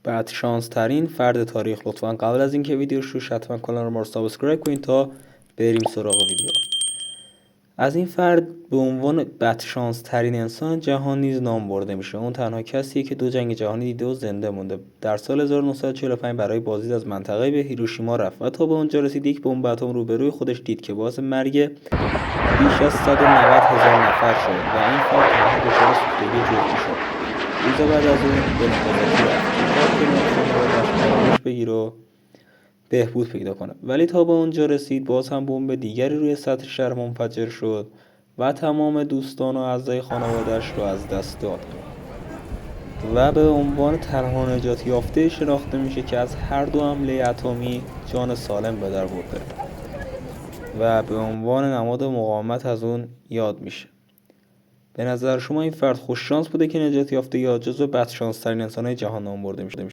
بعد شانس ترین فرد تاریخ. لطفا قبل از اینکه ویدیو شروع شه حتما کانال ما رو سابسکرایب کنید تا بریم سراغ ویدیو. از این فرد به عنوان بدشانس ترین انسان جهان نیز نام برده میشه. اون تنها کسیه که 2 جنگ جهانی دیده و زنده مونده. در سال 1945 برای بازدید از منطقه به هیروشیما رفت و تا به اونجا رسید یک بمب اتم روبروی خودش دید که باعث مرگ بیش از 190,000 نفر شد و این فرد تنها دچار سوختگی جزئی شد. روز بعد از اون به ناگازاکی رفت که کنار خانواده‌اش آرامش بگیره و بهبود پیدا کنه، ولی تا به اونجا رسید باز هم بمب دیگری روی سطح شهر منفجر شد و تمام دوستان و اعضای خانواده‌اش رو از دست داد و به عنوان تنها نجات یافته شناخته میشه که از هر 2 حمله اتمی جان سالم به در برده و به عنوان نماد مقاومت از اون یاد میشه. به نظر شما این فرد خوش شانس بوده که نجات یافته یا جزو بدشانس ترین انسان‌های جهان نام برده میشه؟